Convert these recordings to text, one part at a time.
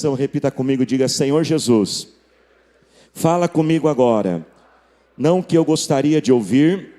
Então, repita comigo, diga: Senhor Jesus, fala comigo agora, não o que eu gostaria de ouvir,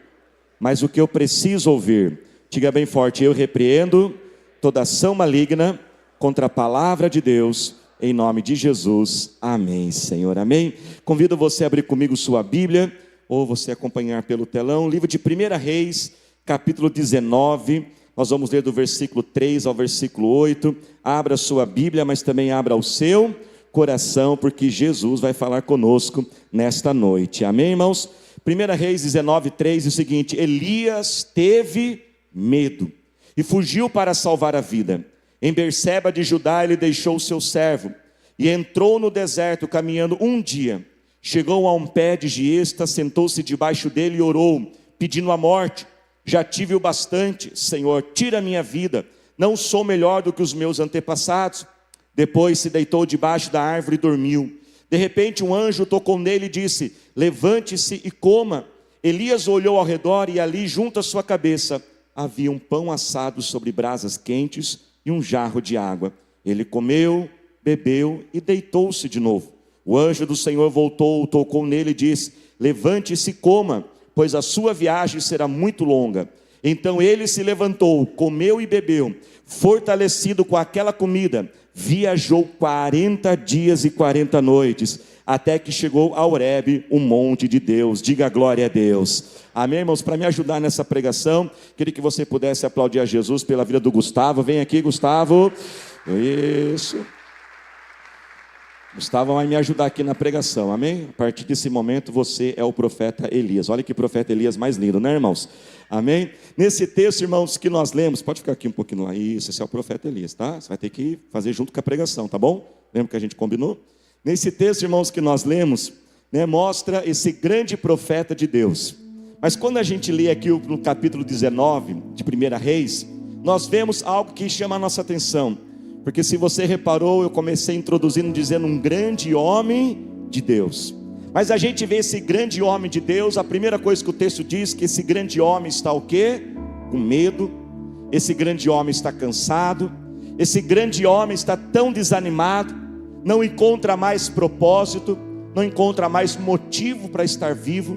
mas o que eu preciso ouvir. Diga bem forte: eu repreendo toda ação maligna contra a palavra de Deus, em nome de Jesus, amém, Senhor, amém. Convido você a abrir comigo sua Bíblia, ou você acompanhar pelo telão, livro de 1 Reis, capítulo 19, nós vamos ler do versículo 3 ao versículo 8, abra sua Bíblia, mas também abra o seu coração, porque Jesus vai falar conosco nesta noite, amém, irmãos? 1 Reis 19, 3, diz o seguinte: Elias teve medo e fugiu para salvar a vida. Em Berseba de Judá ele deixou o seu servo e entrou no deserto caminhando um dia. Chegou a um pé de giesta, sentou-se debaixo dele e orou, pedindo a morte. Já tive o bastante, Senhor, tira a minha vida, não sou melhor do que os meus antepassados. Depois se deitou debaixo da árvore e dormiu. De repente um anjo tocou nele e disse: levante-se e coma. Elias olhou ao redor e ali junto à sua cabeça havia um pão assado sobre brasas quentes e um jarro de água. Ele comeu, bebeu e deitou-se de novo. O anjo do Senhor voltou, tocou nele e disse: levante-se e coma, pois a sua viagem será muito longa. Então ele se levantou, comeu e bebeu. Fortalecido com aquela comida, viajou 40 dias e 40 noites, até que chegou a Horebe, o monte de Deus. Diga glória a Deus. Amém, irmãos? Para me ajudar nessa pregação, queria que você pudesse aplaudir a Jesus pela vida do Gustavo. Vem aqui, Gustavo. Isso. Gustavo vai me ajudar aqui na pregação, amém? A partir desse momento você é o profeta Elias. Olha que profeta Elias mais lindo, né, irmãos? Amém? Nesse texto, irmãos, que nós lemos, pode ficar aqui um pouquinho lá. Isso, esse é o profeta Elias, tá? Você vai ter que fazer junto com a pregação, tá bom? Lembra que a gente combinou? Nesse texto, irmãos, que nós lemos, né, mostra esse grande profeta de Deus. Mas quando a gente lê aqui no capítulo 19 de 1 Reis, nós vemos algo que chama a nossa atenção. Porque se você reparou, eu comecei introduzindo dizendo um grande homem de Deus. Mas a gente vê esse grande homem de Deus, a primeira coisa que o texto diz, que esse grande homem está o quê? Com medo. Esse grande homem está cansado. Esse grande homem está tão desanimado, não encontra mais propósito, não encontra mais motivo para estar vivo,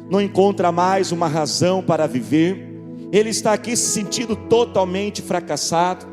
não encontra mais uma razão para viver. Ele está aqui se sentindo totalmente fracassado.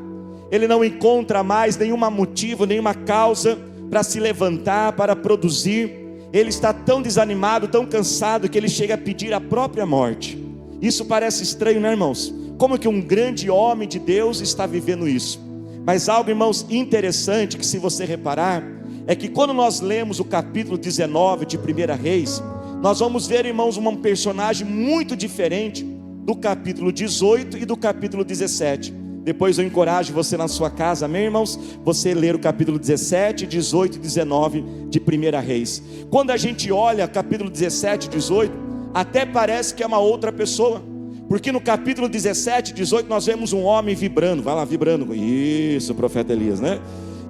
Ele não encontra mais nenhum motivo, nenhuma causa para se levantar, para produzir. Ele está tão desanimado, tão cansado, que ele chega a pedir a própria morte. Isso parece estranho, né, irmãos? Como que um grande homem de Deus está vivendo isso? Mas algo, irmãos, interessante, que se você reparar, é que quando nós lemos o capítulo 19 de 1 Reis, nós vamos ver, irmãos, um personagem muito diferente do capítulo 18 e do capítulo 17. Depois eu encorajo você na sua casa, amém, irmãos? Você ler o capítulo 17, 18 e 19 de 1 Reis. Quando a gente olha capítulo 17 e 18, até parece que é uma outra pessoa. Porque no capítulo 17 e 18 nós vemos um homem vibrando. Vai lá, vibrando. Isso, o profeta Elias, né?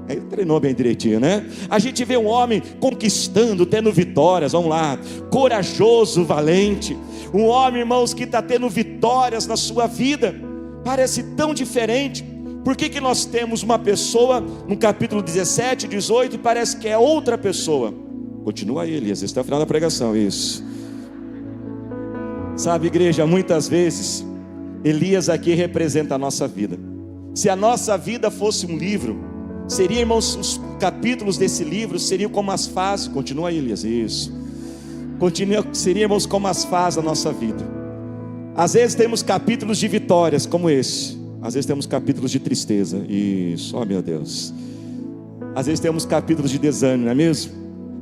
Ele treinou bem direitinho, né? A gente vê um homem conquistando, tendo vitórias, vamos lá, corajoso, valente. Um homem, irmãos, que está tendo vitórias na sua vida. Parece tão diferente. Por que nós temos uma pessoa no capítulo 17, 18 e parece que é outra pessoa? Continua aí, Elias, esse é o final da pregação, isso. Sabe, igreja, muitas vezes Elias aqui representa a nossa vida. Se a nossa vida fosse um livro, seria, irmãos, os capítulos desse livro seriam como as fases. Continua aí, Elias, isso. Seria, irmãos, como as fases da nossa vida. Às vezes temos capítulos de vitórias como esse. Às vezes temos capítulos de tristeza. Isso, oh meu Deus. Às vezes temos capítulos de desânimo, não é mesmo?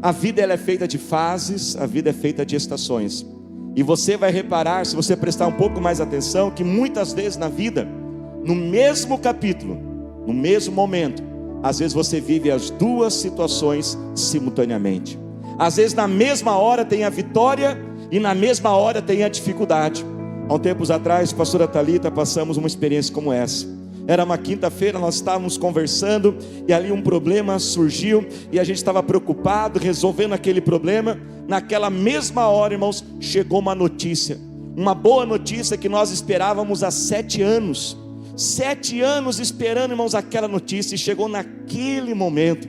A vida ela é feita de fases, a vida é feita de estações. E você vai reparar, se você prestar um pouco mais atenção, que muitas vezes na vida, no mesmo capítulo, no mesmo momento, às vezes você vive as duas situações simultaneamente. Às vezes na mesma hora tem a vitória e na mesma hora tem a dificuldade. Há um tempos atrás, pastora Thalita, passamos uma experiência como essa. Era uma quinta-feira, nós estávamos conversando e ali um problema surgiu e a gente estava preocupado, resolvendo aquele problema. Naquela mesma hora, irmãos, chegou uma notícia, uma boa notícia que nós esperávamos há 7 anos. 7 anos esperando, irmãos, aquela notícia, e chegou naquele momento.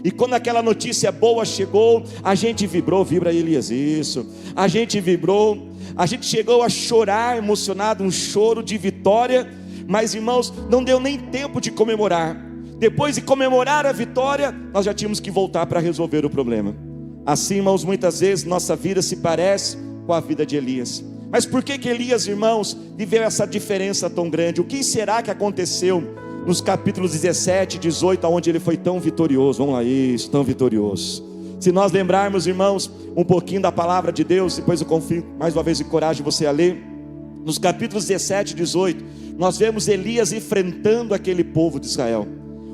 E quando aquela notícia boa chegou, a gente vibrou, vibra Elias, isso. A gente vibrou, a gente chegou a chorar emocionado, um choro de vitória. Mas irmãos, não deu nem tempo de comemorar. Depois de comemorar a vitória, nós já tínhamos que voltar para resolver o problema. Assim, irmãos, muitas vezes nossa vida se parece com a vida de Elias. Mas por que Elias, irmãos, viveu essa diferença tão grande? O que será que aconteceu nos capítulos 17 e 18, onde ele foi tão vitorioso? Vamos lá, isso, tão vitorioso. Se nós lembrarmos, irmãos, um pouquinho da palavra de Deus, depois eu confio, mais uma vez encorajo você a ler. Nos capítulos 17 e 18, nós vemos Elias enfrentando aquele povo de Israel.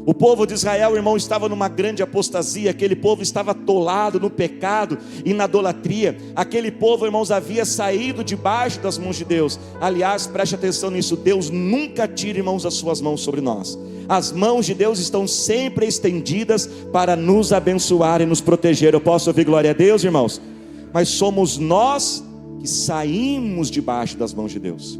O povo de Israel, irmão, estava numa grande apostasia. Aquele povo estava atolado no pecado e na idolatria. Aquele povo, irmãos, havia saído debaixo das mãos de Deus. Aliás, preste atenção nisso, Deus nunca tira, irmãos, as suas mãos sobre nós. As mãos de Deus estão sempre estendidas para nos abençoar e nos proteger. Eu posso ouvir glória a Deus, irmãos? Mas somos nós que saímos debaixo das mãos de Deus.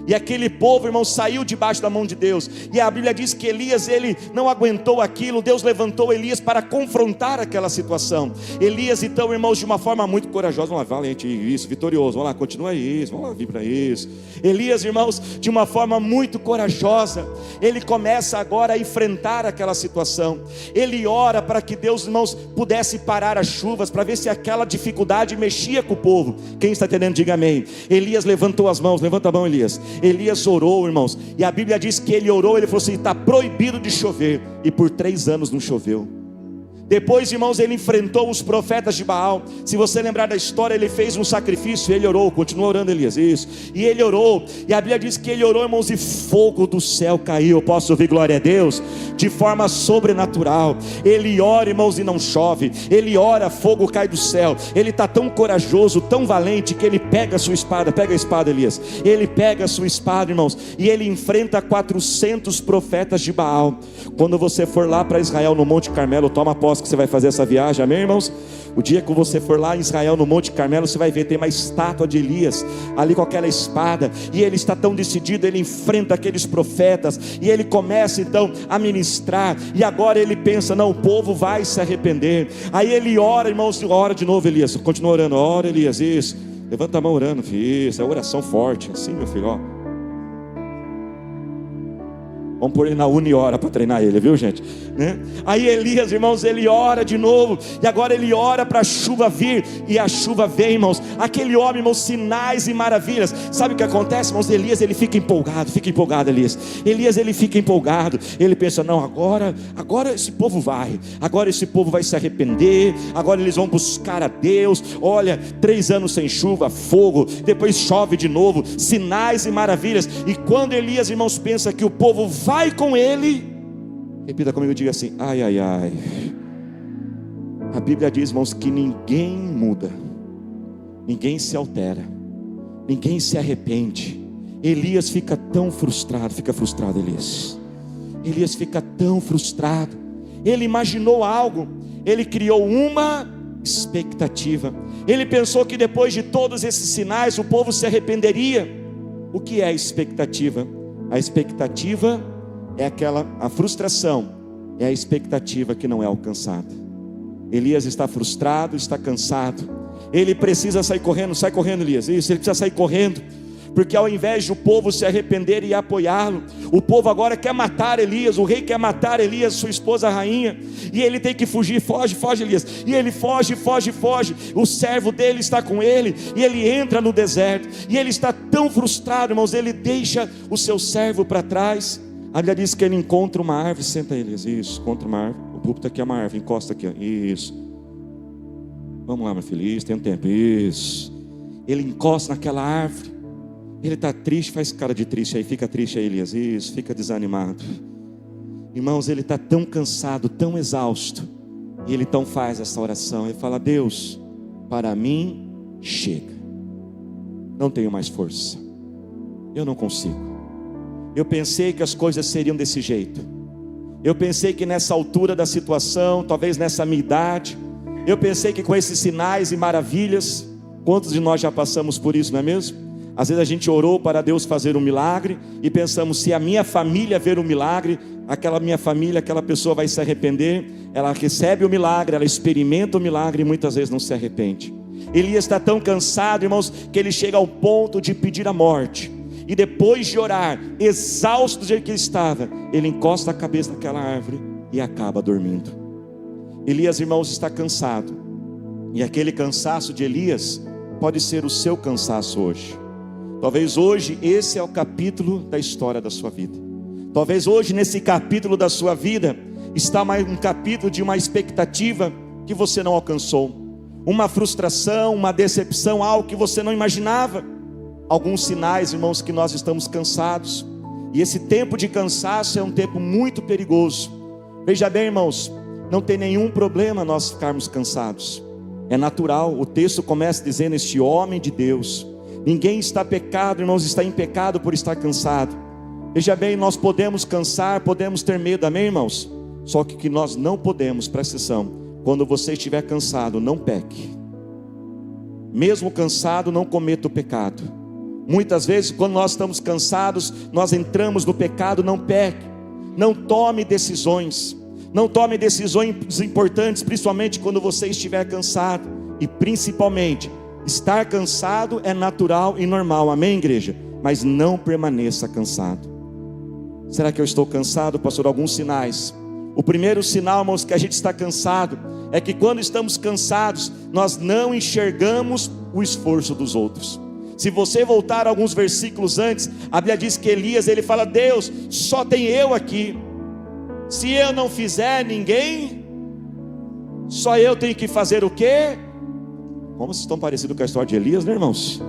E aquele povo, irmão, saiu debaixo da mão de Deus. E a Bíblia diz que Elias, ele não aguentou aquilo. Deus levantou Elias para confrontar aquela situação. Elias, então, irmãos, de uma forma muito corajosa, vamos lá, valente, isso, vitorioso, vamos lá, continua isso, vamos lá, vibra isso. Elias, irmãos, de uma forma muito corajosa, ele começa agora a enfrentar aquela situação. Ele ora para que Deus, irmãos, pudesse parar as chuvas, para ver se aquela dificuldade mexia com o povo. Quem está entendendo, diga amém. Elias levantou as mãos, levanta a mão, Elias. Elias orou, irmãos, e a Bíblia diz que ele orou, ele falou assim: está proibido de chover, e por 3 anos não choveu. Depois, irmãos, ele enfrentou os profetas de Baal. Se você lembrar da história, ele fez um sacrifício, ele orou, continua orando, Elias, isso, e ele orou, e a Bíblia diz que ele orou, irmãos, e fogo do céu caiu. Eu posso ouvir glória a Deus? De forma sobrenatural. Ele ora, irmãos, e não chove. Ele ora, fogo cai do céu. Ele está tão corajoso, tão valente, que ele pega a sua espada. Pega a espada, Elias. Ele pega a sua espada, irmãos, e ele enfrenta 400 profetas de Baal. Quando você for lá para Israel, no Monte Carmelo, toma posse que você vai fazer essa viagem, amém, irmãos? O dia que você for lá em Israel, no Monte Carmelo, você vai ver, tem uma estátua de Elias ali com aquela espada, e ele está tão decidido, ele enfrenta aqueles profetas, e ele começa então a ministrar, e agora ele pensa: não, o povo vai se arrepender. Aí ele ora, irmãos, ora de novo, Elias, continua orando, ora, Elias, isso, levanta a mão orando, filho, isso é oração forte, assim, meu filho, ó. Vamos pôr ele na Uniora para treinar ele, viu, gente? Né? Aí Elias, irmãos, ele ora de novo, e agora ele ora para a chuva vir, e a chuva vem, irmãos. Aquele homem, irmãos, sinais e maravilhas. Sabe o que acontece, irmãos? Elias, ele fica empolgado, Elias. Elias, ele fica empolgado. Ele pensa: não, agora esse povo vai, agora esse povo vai se arrepender, agora eles vão buscar a Deus. Olha, 3 anos sem chuva, fogo, depois chove de novo, sinais e maravilhas. E quando Elias, irmãos, pensa que o povo vai com ele, repita comigo, diga assim: ai, ai, ai. A Bíblia diz, irmãos, que ninguém muda, ninguém se altera, ninguém se arrepende. Elias fica tão frustrado, fica frustrado, Elias fica tão frustrado. Ele imaginou algo, ele criou uma expectativa. Ele pensou que depois de todos esses sinais o povo se arrependeria. O que é a expectativa? A expectativa é a frustração é a expectativa que não é alcançada. Elias está frustrado, está cansado. Ele precisa sair correndo, sai correndo, Elias. Isso, ele precisa sair correndo, porque ao invés de o povo se arrepender e apoiá-lo, o povo agora quer matar Elias. O rei quer matar Elias, sua esposa a rainha, e ele tem que fugir. Foge, Elias. E ele foge. O servo dele está com ele, e ele entra no deserto, e ele está tão frustrado, irmãos, ele deixa o seu servo para trás. A Bíblia diz que ele encontra uma árvore. Senta, Elias, isso, encontra uma árvore. O púlpito aqui é uma árvore, encosta aqui, ó. Isso. Vamos lá, meu filho, isso, tem um tempo, isso. Ele encosta naquela árvore. Ele está triste, faz cara de triste aí, fica triste aí, Elias, isso, fica desanimado. Irmãos, ele está tão cansado, tão exausto, e ele então faz essa oração. Ele fala: Deus, para mim chega, não tenho mais força, eu não consigo. Eu pensei que as coisas seriam desse jeito. Eu pensei que nessa altura da situação, talvez nessa minha idade, eu pensei que com esses sinais e maravilhas, quantos de nós já passamos por isso, não é mesmo? Às vezes a gente orou para Deus fazer um milagre, e pensamos: se a minha família ver um milagre, aquela minha família, aquela pessoa vai se arrepender. Ela recebe o milagre, ela experimenta o milagre e muitas vezes não se arrepende. Elias está tão cansado, irmãos, que ele chega ao ponto de pedir a morte. E depois de orar, exausto do jeito que ele estava, ele encosta a cabeça naquela árvore e acaba dormindo. Elias, irmãos, está cansado. E aquele cansaço de Elias pode ser o seu cansaço hoje. Talvez hoje esse é o capítulo da história da sua vida. Talvez hoje nesse capítulo da sua vida está mais um capítulo de uma expectativa que você não alcançou, uma frustração, uma decepção, algo que você não imaginava. Alguns sinais, irmãos, que nós estamos cansados. E esse tempo de cansaço é um tempo muito perigoso. Veja bem, irmãos, não tem nenhum problema nós ficarmos cansados. É natural. O texto começa dizendo: este homem de Deus. Ninguém está pecado, irmãos, está em pecado por estar cansado. Veja bem, nós podemos cansar, podemos ter medo, amém, irmãos? Só que o que nós não podemos, presta atenção, quando você estiver cansado, não peque. Mesmo cansado, não cometa o pecado. Muitas vezes, quando nós estamos cansados, nós entramos no pecado. Não peque, não tome decisões. Não tome decisões importantes, principalmente quando você estiver cansado. E principalmente, estar cansado é natural e normal, amém, igreja? Mas não permaneça cansado. Será que eu estou cansado, pastor? Alguns sinais. O primeiro sinal, irmãos, que a gente está cansado, é que quando estamos cansados, nós não enxergamos o esforço dos outros. Se você voltar alguns versículos antes, a Bíblia diz que Elias, ele fala: Deus, só tem eu aqui. Se eu não fizer, ninguém. Só eu tenho que fazer o quê? Como vocês estão parecidos com a história de Elias, né, irmãos?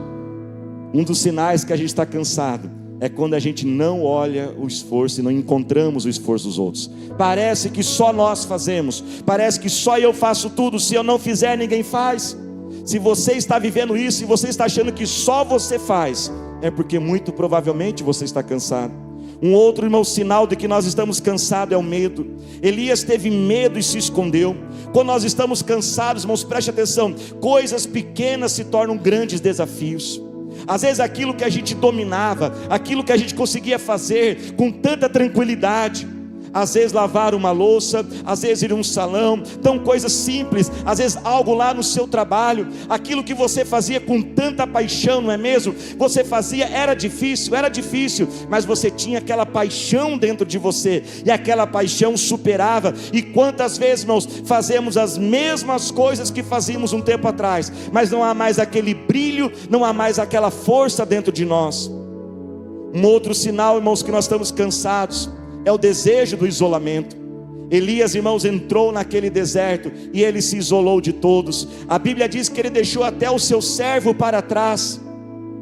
Um dos sinais que a gente está cansado é quando a gente não olha o esforço e não encontramos o esforço dos outros. Parece que só nós fazemos, parece que só eu faço tudo, se eu não fizer, ninguém faz. Se você está vivendo isso, se você está achando que só você faz, é porque muito provavelmente você está cansado. Um outro, irmão, sinal de que nós estamos cansados é o medo. Elias teve medo e se escondeu. Quando nós estamos cansados, irmãos, preste atenção, coisas pequenas se tornam grandes desafios. Às vezes aquilo que a gente dominava, aquilo que a gente conseguia fazer com tanta tranquilidade, às vezes lavar uma louça, às vezes ir a um salão, então coisas simples, às vezes algo lá no seu trabalho, aquilo que você fazia com tanta paixão, não é mesmo? Você fazia, era difícil, mas você tinha aquela paixão dentro de você, e aquela paixão superava. E quantas vezes, irmãos, fazemos as mesmas coisas que fazíamos um tempo atrás, mas não há mais aquele brilho, não há mais aquela força dentro de nós. Um outro sinal, irmãos, que nós estamos cansados é o desejo do isolamento. Elias, irmãos, entrou naquele deserto e ele se isolou de todos. A Bíblia diz que ele deixou até o seu servo para trás.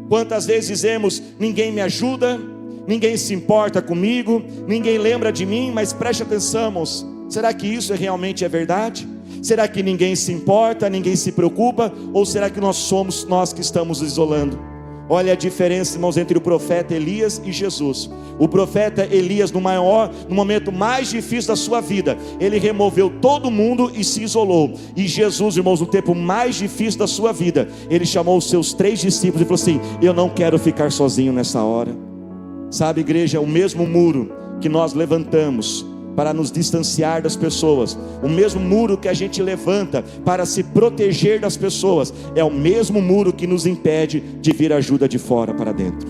Quantas vezes dizemos: ninguém me ajuda, ninguém se importa comigo, ninguém lembra de mim? Mas preste atenção, irmãos, será que isso realmente é verdade? Será que ninguém se importa, ninguém se preocupa? Ou será que nós somos nós que estamos isolando? Olha a diferença, irmãos, entre o profeta Elias e Jesus. O profeta Elias, no momento mais difícil da sua vida, ele removeu todo mundo e se isolou. E Jesus, irmãos, no tempo mais difícil da sua vida, ele chamou os seus 3 discípulos e falou assim: eu não quero ficar sozinho nessa hora. Sabe, igreja, o mesmo muro que nós levantamos para nos distanciar das pessoas, o mesmo muro que a gente levanta para se proteger das pessoas, é o mesmo muro que nos impede de vir ajuda de fora para dentro.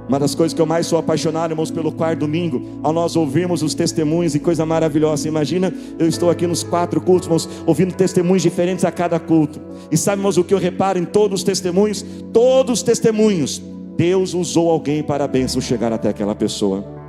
Uma das coisas que eu mais sou apaixonado, irmãos, pelo quarto domingo, ao nós ouvirmos os testemunhos, e coisa maravilhosa. Imagina, eu estou aqui nos 4 cultos, irmãos, ouvindo testemunhos diferentes a cada culto. E sabe, irmãos, o que eu reparo em todos os testemunhos? Todos os testemunhos, Deus usou alguém para a bênção chegar até aquela pessoa.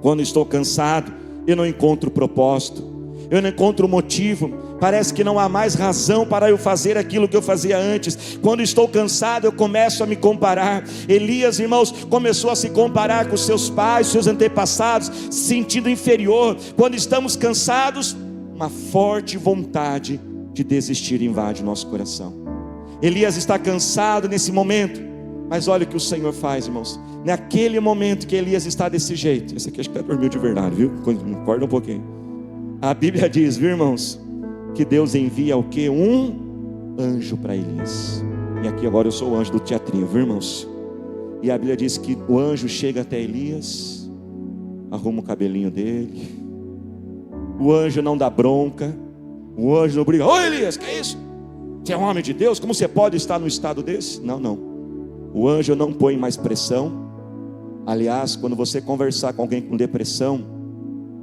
Quando estou cansado, eu não encontro propósito, eu não encontro motivo, parece que não há mais razão para eu fazer aquilo que eu fazia antes. Quando estou cansado, eu começo a me comparar. Elias, irmãos, começou a se comparar com seus pais, seus antepassados, se sentindo inferior. Quando estamos cansados, uma forte vontade de desistir invade o nosso coração. Elias está cansado nesse momento, mas olha o que o Senhor faz, irmãos. Naquele momento que Elias está desse jeito, esse aqui acho que até dormiu de verdade, viu? Acorda um pouquinho. A Bíblia diz, viu, irmãos, que Deus envia o quê? Um anjo para Elias. E aqui agora eu sou o anjo do teatrinho, viu, irmãos? E a Bíblia diz que o anjo chega até Elias arruma o cabelinho dele. O anjo não dá bronca, o anjo não briga. Ô Elias, que é isso? Você é um homem de Deus? Como você pode estar num estado desse? Não, não. O anjo não põe mais pressão. Aliás, quando você conversar com alguém com depressão,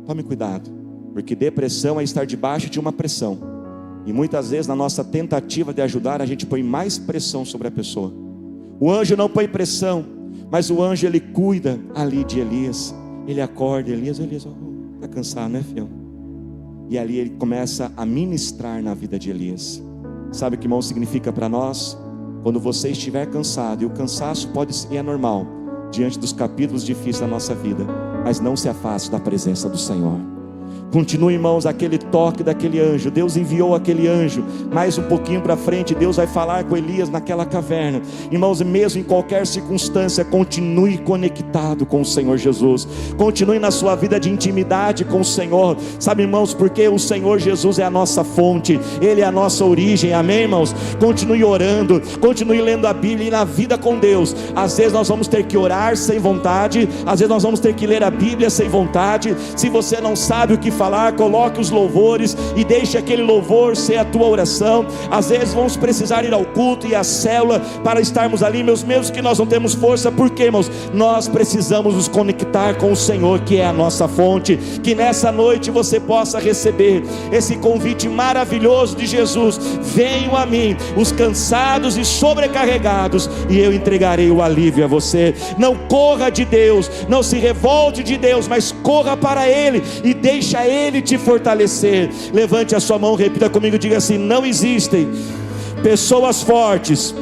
tome cuidado, porque depressão é estar debaixo de uma pressão. E muitas vezes na nossa tentativa de ajudar, a gente põe mais pressão sobre a pessoa. O anjo não põe pressão, mas o anjo ele cuida ali de Elias. Ele acorda, Elias, está cansado, né, filho? E ali ele começa a ministrar na vida de Elias. Sabe o que, irmão, significa para nós? Quando você estiver cansado, e o cansaço pode ser, é normal, diante dos capítulos difíceis da nossa vida, mas não se afaste da presença do Senhor. Continue, irmãos, aquele toque daquele anjo. Deus enviou aquele anjo. Mais um pouquinho para frente, Deus vai falar com Elias naquela caverna. Irmãos, mesmo em qualquer circunstância, continue conectado com o Senhor Jesus. Continue na sua vida de intimidade com o Senhor. Sabe, irmãos, porque o Senhor Jesus é a nossa fonte, Ele é a nossa origem, amém, irmãos? Continue orando, continue lendo a Bíblia e na vida com Deus. Às vezes nós vamos ter que orar sem vontade, às vezes nós vamos ter que ler a Bíblia sem vontade. Se você não sabe o que falar, coloque os louvores e deixe aquele louvor ser a tua oração. Às vezes vamos precisar ir ao culto e à célula para estarmos ali, meus mesmos que nós não temos força. Por quê, irmãos? Nós precisamos nos conectar com o Senhor, que é a nossa fonte. Que nessa noite você possa receber esse convite maravilhoso de Jesus: venham a mim os cansados e sobrecarregados, e eu entregarei o alívio a você. Não corra de Deus, não se revolte de Deus, mas corra para Ele e deixa Ele te fortalecer. Levante a sua mão, repita comigo, diga assim: não existem pessoas fortes,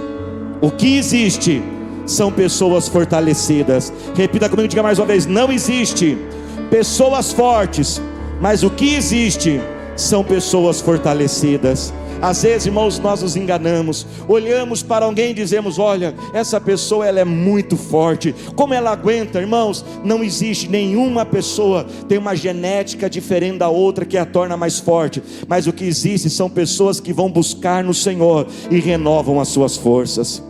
o que existe são pessoas fortalecidas. Repita comigo, diga mais uma vez: não existe pessoas fortes, mas o que existe são pessoas fortalecidas. Às vezes, irmãos, nós nos enganamos, olhamos para alguém e dizemos: olha, essa pessoa ela é muito forte, como ela aguenta? Irmãos, não existe nenhuma pessoa tem uma genética diferente da outra que a torna mais forte, mas o que existe são pessoas que vão buscar no Senhor e renovam as suas forças.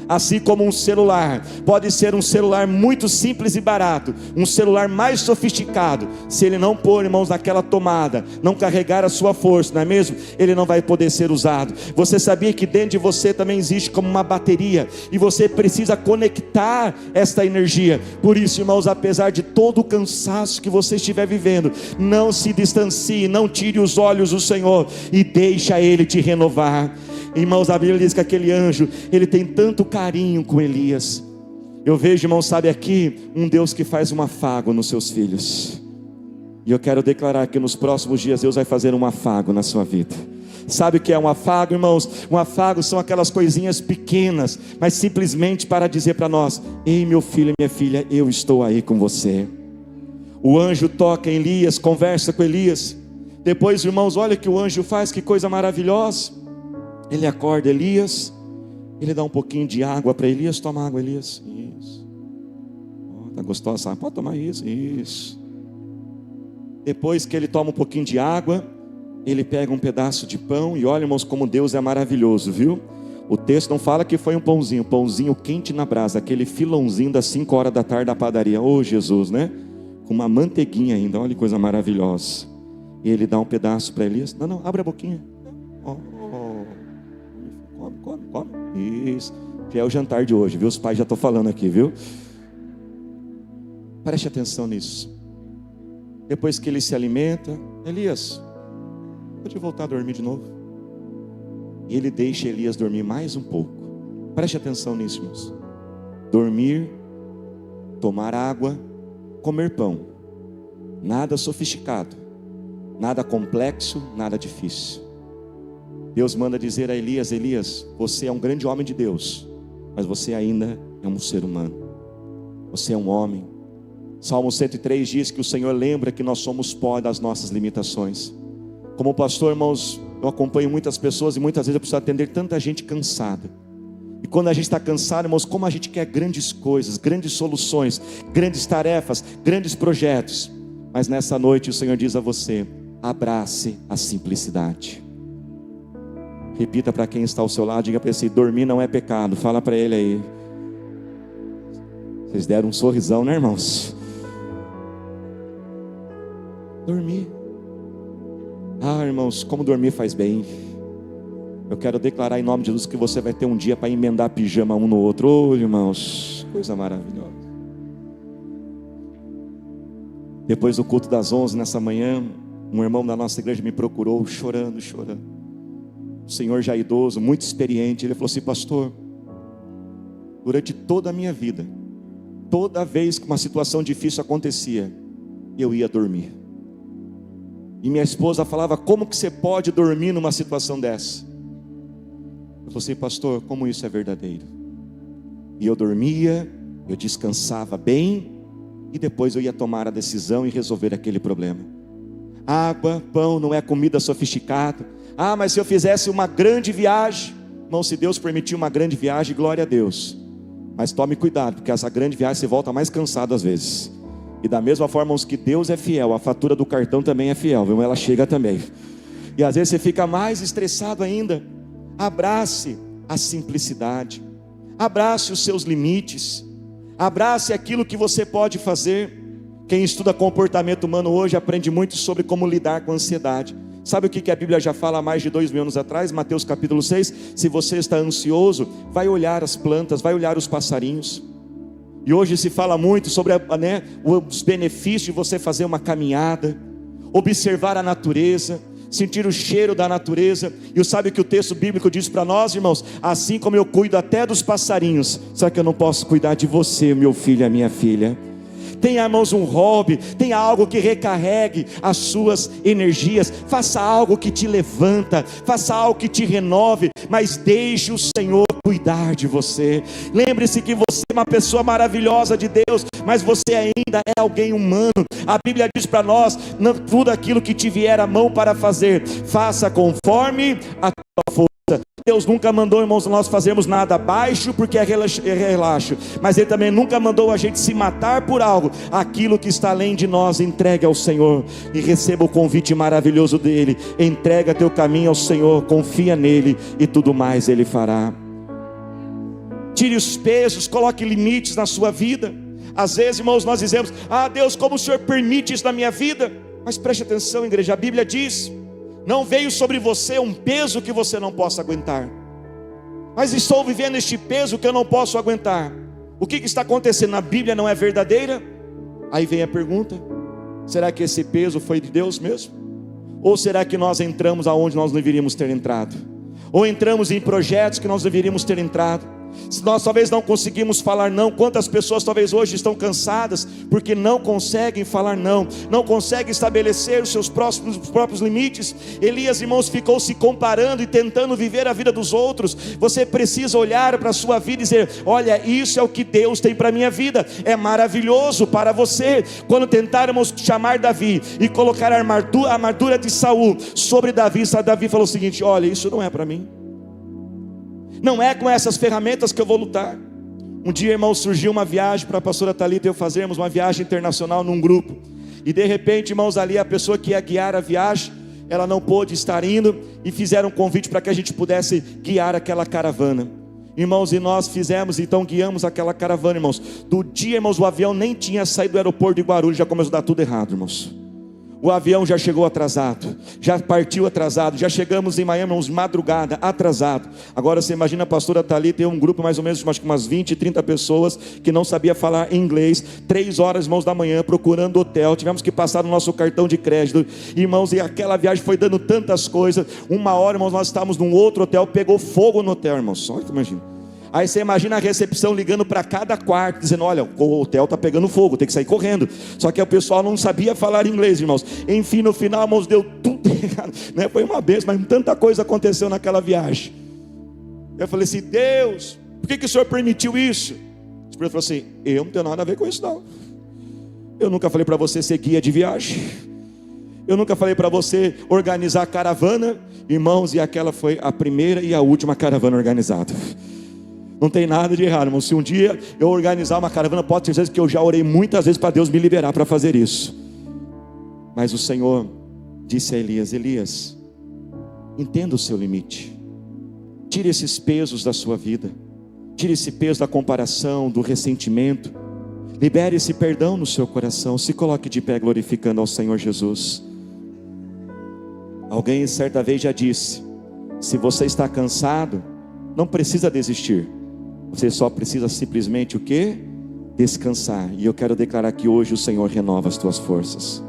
Assim como um celular, pode ser um celular muito simples e barato, um celular mais sofisticado, se ele não pôr, irmãos, naquela tomada, não carregar a sua força, não é mesmo? Ele não vai poder ser usado. Você sabia que dentro de você também existe como uma bateria, e você precisa conectar esta energia? Por isso, irmãos, apesar de todo o cansaço que você estiver vivendo, não se distancie, não tire os olhos do Senhor e deixa Ele te renovar. Irmãos, a Bíblia diz que aquele anjo, ele tem tanto carinho com Elias. Eu vejo, irmãos, sabe aqui, um Deus que faz um afago nos seus filhos. E eu quero declarar que nos próximos dias Deus vai fazer um afago na sua vida. Sabe o que é um afago, irmãos? Um afago são aquelas coisinhas pequenas, mas simplesmente para dizer para nós: ei, meu filho e minha filha, eu estou aí com você. O anjo toca em Elias, conversa com Elias. Depois, irmãos, olha o que o anjo faz, que coisa maravilhosa. Ele acorda Elias, ele dá um pouquinho de água para Elias. Toma água, Elias. Isso. Está gostosa? Pode tomar isso. Isso. Depois que ele toma um pouquinho de água, ele pega um pedaço de pão. E olha, irmãos, como Deus é maravilhoso, viu? O texto não fala que foi um pãozinho quente na brasa, aquele filãozinho das 5 horas da tarde da padaria. Oh, Jesus, né? Com uma manteiguinha ainda, olha que coisa maravilhosa. E ele dá um pedaço para Elias. Não, abre a boquinha. Come. Isso. Já é o jantar de hoje, viu? Os pais já estão falando aqui, viu? Preste atenção nisso. Depois que ele se alimenta, Elias, pode voltar a dormir de novo. E ele deixa Elias dormir mais um pouco. Preste atenção nisso, irmãos. Dormir, tomar água, comer pão. Nada sofisticado, nada complexo, nada difícil. Deus manda dizer a Elias: Elias, você é um grande homem de Deus, mas você ainda é um ser humano. Você é um homem. Salmo 103 diz que o Senhor lembra que nós somos pó das nossas limitações. Como pastor, irmãos, eu acompanho muitas pessoas e muitas vezes eu preciso atender tanta gente cansada. E quando a gente está cansado, irmãos, como a gente quer grandes coisas, grandes soluções, grandes tarefas, grandes projetos. Mas nessa noite o Senhor diz a você: abrace a simplicidade. Repita para quem está ao seu lado, diga para ele assim: dormir não é pecado. Fala para ele aí. Vocês deram um sorrisão, né, irmãos? Dormir. Ah, irmãos, como dormir faz bem. Eu quero declarar em nome de Jesus que você vai ter um dia para emendar pijama um no outro. Oh, irmãos, coisa maravilhosa. Depois do culto das 11 nessa manhã, um irmão da nossa igreja me procurou chorando. O senhor já idoso, muito experiente. Ele falou assim: pastor, durante toda a minha vida, toda vez que uma situação difícil acontecia, eu ia dormir. E minha esposa falava: como que você pode dormir numa situação dessa? Eu falei assim: pastor, como isso é verdadeiro? E eu dormia, eu descansava bem, e depois eu ia tomar a decisão e resolver aquele problema. Água, pão não é comida sofisticada. Ah, mas se eu fizesse uma grande viagem, irmão, se Deus permitir uma grande viagem, glória a Deus. Mas tome cuidado, porque essa grande viagem você volta mais cansado às vezes. E da mesma forma, os que Deus é fiel, a fatura do cartão também é fiel, viu? Ela chega também. E às vezes você fica mais estressado ainda. Abrace a simplicidade, abrace os seus limites, abrace aquilo que você pode fazer. Quem estuda comportamento humano hoje aprende muito sobre como lidar com a ansiedade. Sabe o que a Bíblia já fala há mais de 2000 anos atrás? Mateus capítulo 6, se você está ansioso, vai olhar as plantas, vai olhar os passarinhos. E hoje se fala muito sobre os benefícios de você fazer uma caminhada, observar a natureza, sentir o cheiro da natureza. E sabe o que o texto bíblico diz para nós, irmãos? Assim como eu cuido até dos passarinhos, só que eu não posso cuidar de você, meu filho, a minha filha. Tenha, irmãos, um hobby, tenha algo que recarregue as suas energias, faça algo que te levanta, faça algo que te renove, mas deixe o Senhor cuidar de você. Lembre-se que você é uma pessoa maravilhosa de Deus, mas você ainda é alguém humano. A Bíblia diz para nós: tudo aquilo que te vier a mão para fazer, faça conforme a tua força. Deus nunca mandou, irmãos, nós fazermos nada abaixo porque é relaxo, mas Ele também nunca mandou a gente se matar por algo. Aquilo que está além de nós, entregue ao Senhor e receba o convite maravilhoso dEle. Entrega teu caminho ao Senhor, confia nele e tudo mais Ele fará. Tire os pesos, coloque limites na sua vida. Às vezes, irmãos, nós dizemos: ah, Deus, como o Senhor permite isso na minha vida? Mas preste atenção, igreja, a Bíblia diz: não veio sobre você um peso que você não possa aguentar. Mas estou vivendo este peso que eu não posso aguentar. O que está acontecendo? A Bíblia não é verdadeira? Aí vem a pergunta: será que esse peso foi de Deus mesmo? Ou será que nós entramos aonde nós não deveríamos ter entrado? Ou entramos em projetos que nós deveríamos ter entrado? Se nós talvez não conseguimos falar não, quantas pessoas talvez hoje estão cansadas porque não conseguem falar não, não conseguem estabelecer os seus próprios limites. Elias, irmãos, ficou se comparando e tentando viver a vida dos outros. Você precisa olhar para a sua vida e dizer: olha, isso é o que Deus tem para a minha vida, é maravilhoso para você. Quando tentarmos chamar Davi e colocar a armadura de Saul sobre Davi, Davi falou o seguinte: olha, isso não é para mim. Não é com essas ferramentas que eu vou lutar. Um dia, irmão, surgiu uma viagem para a pastora Thalita e eu fazermos uma viagem internacional num grupo. E de repente, irmãos, ali a pessoa que ia guiar a viagem, ela não pôde estar indo, e fizeram um convite para que a gente pudesse guiar aquela caravana. Irmãos, e nós fizemos, então guiamos aquela caravana, irmãos. Do dia, irmãos, o avião nem tinha saído do aeroporto de Guarulhos, já começou a dar tudo errado, irmãos. O avião já chegou atrasado, já partiu atrasado, já chegamos em Miami, uns madrugada, atrasado. Agora você imagina a pastora Thalita, tem um grupo mais ou menos, acho que umas 20, 30 pessoas, que não sabia falar inglês, 3 horas, irmãos, da manhã, procurando hotel, tivemos que passar no nosso cartão de crédito, irmãos, e aquela viagem foi dando tantas coisas. 1 hora, irmãos, nós estávamos num outro hotel, pegou fogo no hotel, irmãos, só que imagina. Aí você imagina a recepção ligando para cada quarto, dizendo: olha, o hotel está pegando fogo, tem que sair correndo. Só que o pessoal não sabia falar inglês, irmãos. Enfim, no final, irmãos, deu tudo errado, né? Foi uma bênção, mas tanta coisa aconteceu naquela viagem. Eu falei assim: Deus, por que o Senhor permitiu isso? O Espírito falou assim: eu não tenho nada a ver com isso não. Eu nunca falei para você ser guia de viagem. Eu nunca falei para você organizar caravana. Irmãos, e aquela foi a primeira e a última caravana organizada. Não tem nada de errado, irmão. Se um dia eu organizar uma caravana, pode ter certeza que eu já orei muitas vezes para Deus me liberar para fazer isso. Mas o Senhor disse a Elias: Elias, entenda o seu limite. Tire esses pesos da sua vida. Tire esse peso da comparação, do ressentimento. Libere esse perdão no seu coração. Se coloque de pé glorificando ao Senhor Jesus. Alguém certa vez já disse: se você está cansado, não precisa desistir. Você só precisa simplesmente o quê? Descansar. E eu quero declarar que hoje o Senhor renova as tuas forças.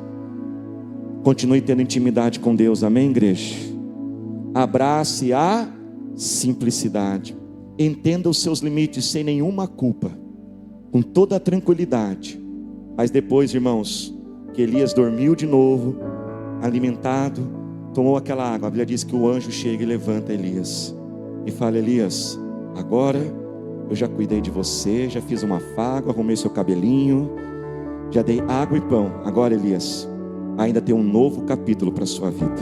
Continue tendo intimidade com Deus, amém, igreja? Abrace a simplicidade. Entenda os seus limites sem nenhuma culpa, com toda a tranquilidade. Mas depois, irmãos, que Elias dormiu de novo, alimentado, tomou aquela água, a Bíblia diz que o anjo chega e levanta Elias e fala: Elias, agora eu já cuidei de você, já fiz um afago, arrumei seu cabelinho, já dei água e pão. Agora, Elias, ainda tem um novo capítulo para a sua vida.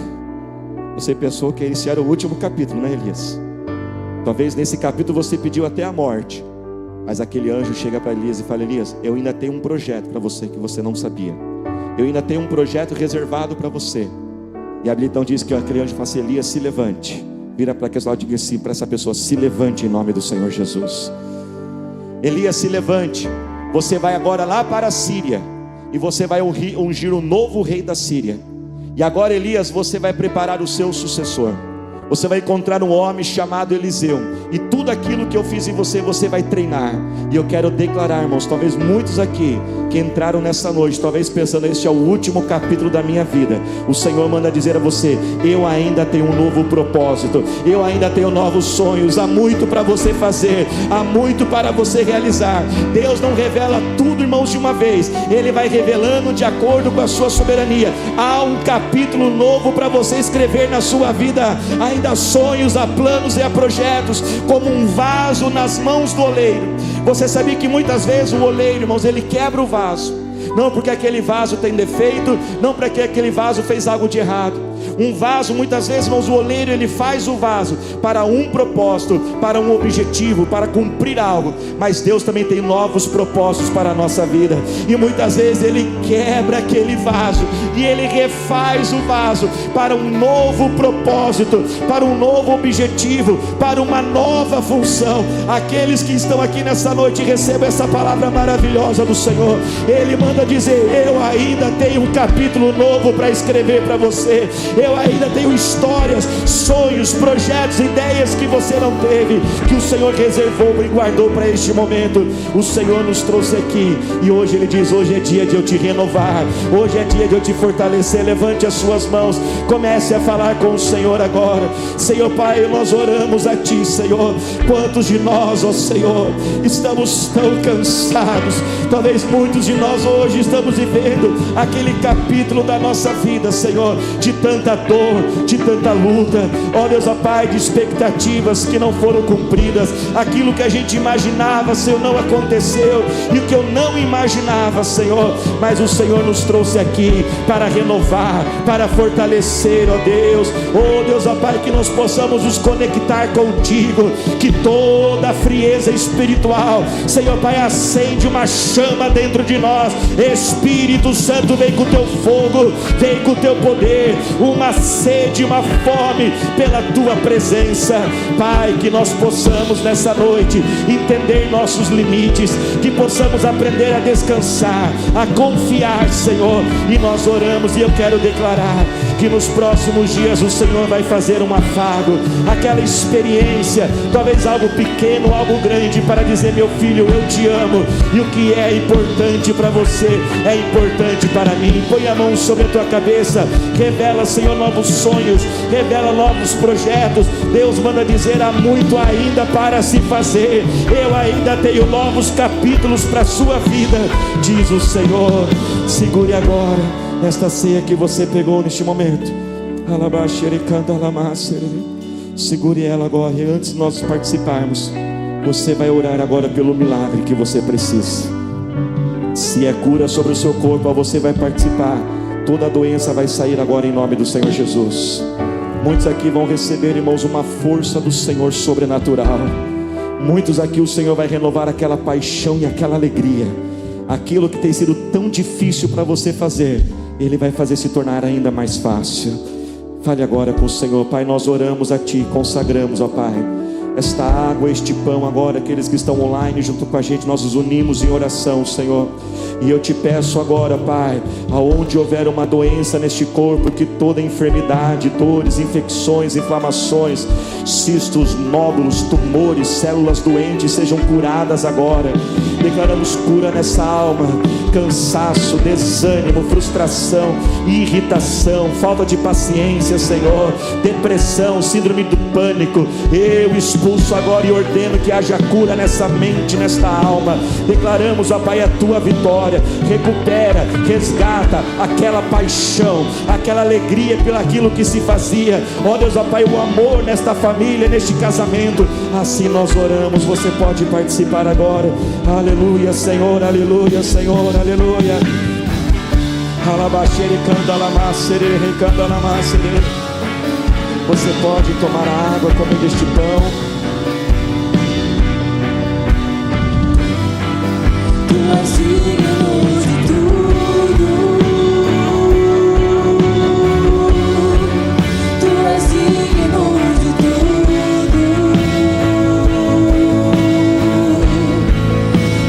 Você pensou que esse era o último capítulo, né, Elias? Talvez nesse capítulo você pediu até a morte, mas aquele anjo chega para Elias e fala: Elias, eu ainda tenho um projeto para você que você não sabia. Eu ainda tenho um projeto reservado para você. E a Bíblia então diz que aquele anjo fala assim: Elias, se levante. Vira para aquele lado e diga assim para essa pessoa: se levante em nome do Senhor Jesus. Elias, se levante. Você vai agora lá para a Síria, e você vai ungir o novo rei da Síria. E agora, Elias, você vai preparar o seu sucessor. Você vai encontrar um homem chamado Eliseu, e tudo aquilo que eu fiz em você, você vai treinar. E eu quero declarar, irmãos, talvez muitos aqui que entraram nessa noite, talvez pensando: este é o último capítulo da minha vida. O Senhor manda dizer a você: eu ainda tenho um novo propósito, eu ainda tenho novos sonhos. Há muito para você fazer, há muito para você realizar. Deus não revela tudo, irmãos, de uma vez. Ele vai revelando de acordo com a sua soberania. Há um capítulo novo para você escrever na sua vida. Ainda há sonhos, há planos e há projetos, como um vaso nas mãos do oleiro. Você sabia que muitas vezes o oleiro, irmãos, ele quebra o vaso, não porque aquele vaso tem defeito, não porque aquele vaso fez algo de errado. Um vaso, muitas vezes, irmãos, o oleiro, ele faz o vaso para um propósito, para um objetivo, para cumprir algo. Mas Deus também tem novos propósitos para a nossa vida, e muitas vezes Ele quebra aquele vaso, e Ele refaz o vaso para um novo propósito, para um novo objetivo, para uma nova função. Aqueles que estão aqui nessa noite, recebam essa palavra maravilhosa do Senhor. Ele manda dizer: eu ainda tenho um capítulo novo para escrever para você. Eu ainda tenho histórias, sonhos, projetos, ideias que você não teve, que o Senhor reservou e guardou para este momento. O Senhor nos trouxe aqui, e hoje Ele diz: hoje é dia de eu te renovar, hoje é dia de eu te fortalecer. Levante as suas mãos, comece a falar com o Senhor agora. Senhor Pai, nós oramos a Ti, Senhor. Quantos de nós, ó Senhor, estamos tão cansados? Talvez muitos de nós hoje estamos vivendo aquele capítulo da nossa vida, Senhor, de tanta dor, de tanta luta, ó Deus, ó Pai, de expectativas que não foram cumpridas. Aquilo que a gente imaginava, Senhor, não aconteceu, e o que eu não imaginava, Senhor, mas o Senhor nos trouxe aqui para renovar, para fortalecer, ó Deus, ó Pai, que nós possamos nos conectar contigo, que toda a frieza espiritual, Senhor Pai, acende uma chama dentro de nós. Espírito Santo, vem com o teu fogo, vem com o teu poder, uma sede, uma fome pela tua presença, Pai. Que nós possamos nessa noite entender nossos limites, que possamos aprender a descansar, a confiar, Senhor. E nós oramos, e eu quero declarar que nos próximos dias o Senhor vai fazer um afago, aquela experiência, talvez algo pequeno, algo grande, para dizer: meu filho, eu te amo, e o que é importante para você é importante para mim. Põe a mão sobre a tua cabeça, revela, Senhor, novos sonhos, revela novos projetos. Deus manda dizer: há muito ainda para se fazer, eu ainda tenho novos capítulos para a sua vida, diz o Senhor. Segure agora esta ceia que você pegou neste momento, segure ela agora, e antes de nós participarmos, você vai orar agora pelo milagre que você precisa. Se é cura sobre o seu corpo, você vai participar. Toda doença vai sair agora em nome do Senhor Jesus. Muitos aqui vão receber, irmãos, uma força do Senhor sobrenatural. Muitos aqui o Senhor vai renovar aquela paixão e aquela alegria. Aquilo que tem sido tão difícil para você fazer, Ele vai fazer se tornar ainda mais fácil. Fale agora com o Senhor. Pai, nós oramos a Ti, consagramos, ó Pai, esta água, este pão agora, aqueles que estão online junto com a gente, nós nos unimos em oração, Senhor. E eu te peço agora, Pai, aonde houver uma doença neste corpo, que toda enfermidade, dores, infecções, inflamações, cistos, nódulos, tumores, células doentes sejam curadas agora. Declaramos cura nessa alma, cansaço, desânimo, frustração, irritação, falta de paciência, Senhor, depressão, síndrome do pânico. Eu expulso agora e ordeno que haja cura nessa mente, nesta alma. Declaramos, ó Pai, a tua vitória. Recupera, resgata aquela paixão, aquela alegria pelo aquilo que se fazia. Ó Deus, ó Pai, o amor nesta família, neste casamento. Assim nós oramos. Você pode participar agora. Aleluia, Senhor, aleluia, Senhor, aleluia. Você pode tomar a água, comer deste pão. Tu és digno de tudo. Tu és digno de tudo.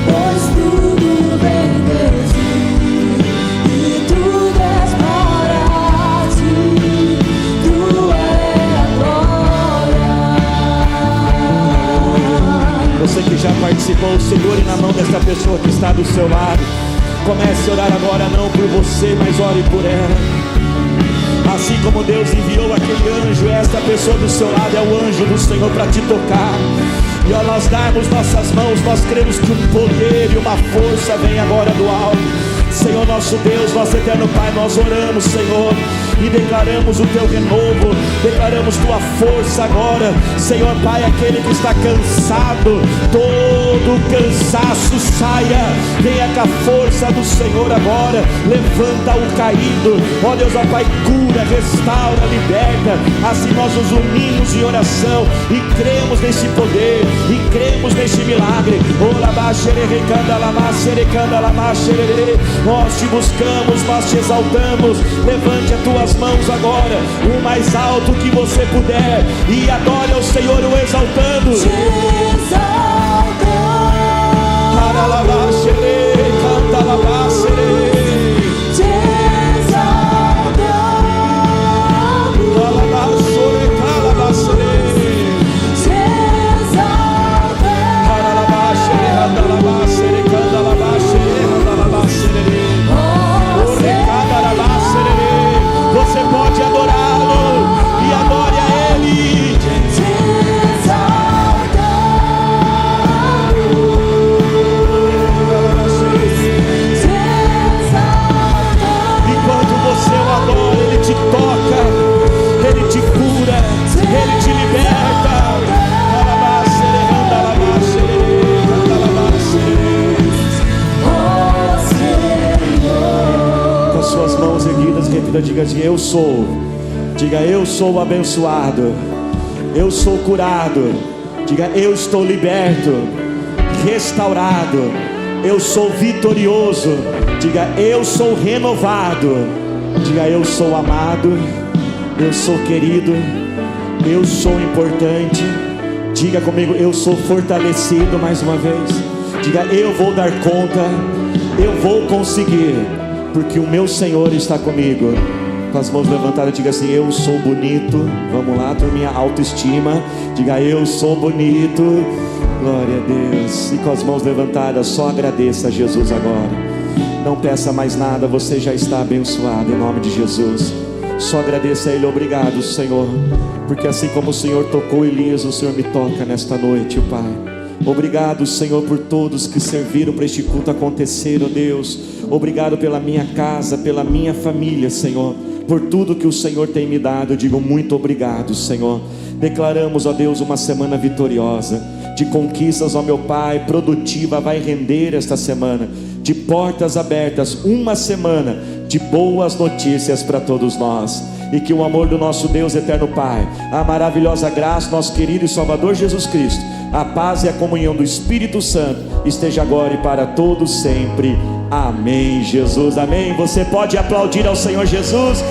Pois tudo vem de ti e tudo és para ti. Tu é a glória. Você que já participou, segure na mão desta pessoa que está do seu lado. Comece a orar agora, não por você, mas ore por ela. Assim como Deus enviou aquele anjo, esta pessoa do seu lado é o anjo do Senhor para te tocar. E ao nós darmos nossas mãos, nós cremos que um poder e uma força vem agora do alto. Senhor nosso Deus, nosso eterno Pai, nós oramos, Senhor, e declaramos o teu renovo, declaramos tua força agora, Senhor Pai. Aquele que está cansado, todo cansaço saia, venha com a força do Senhor agora, levanta o caído, ó Deus, ó Pai, cura, restaura, liberta. Assim nós nos unimos em oração e cremos nesse poder, e cremos neste milagre. Nós te buscamos, nós te exaltamos. Levante as tuas mãos agora, o mais alto que você puder, e adore ao Senhor, o exaltando. Te exaltando. Canta labacere. Te exaltando. Calabasore, calabacere. Te exaltando. Calabacere, calabacere, calabacere, calabacere. Você pode adorá-lo e adore a Ele. Enquanto você o adora, Ele te toca, Ele te cura, Ele te liberta. Com as suas mãos erguidas, repita, diga assim: eu sou. Diga: eu sou abençoado, eu sou curado. Diga: eu estou liberto, restaurado, eu sou vitorioso. Diga: eu sou renovado. Diga: eu sou amado, eu sou querido, eu sou importante. Diga comigo: eu sou fortalecido. Mais uma vez, diga: eu vou dar conta, eu vou conseguir, porque o meu Senhor está comigo. Com as mãos levantadas, diga assim: eu sou bonito. Vamos lá, turminha, autoestima. Diga: eu sou bonito. Glória a Deus. E com as mãos levantadas, só agradeça a Jesus agora. Não peça mais nada, você já está abençoado em nome de Jesus. Só agradeça a Ele. Obrigado, Senhor, porque assim como o Senhor tocou Elias, o Senhor me toca nesta noite, Pai. Obrigado, Senhor, por todos que serviram para este culto acontecer, ó Deus. Obrigado pela minha casa, pela minha família, Senhor, por tudo que o Senhor tem me dado. Eu digo muito obrigado, Senhor. Declaramos, ó Deus, uma semana vitoriosa, de conquistas, ó meu Pai, produtiva. Vai render esta semana de portas abertas, uma semana de boas notícias para todos nós. E que o amor do nosso Deus eterno Pai, a maravilhosa graça, nosso querido e Salvador Jesus Cristo, a paz e a comunhão do Espírito Santo esteja agora e para todos sempre. Amém, Jesus, amém. Você pode aplaudir ao Senhor Jesus.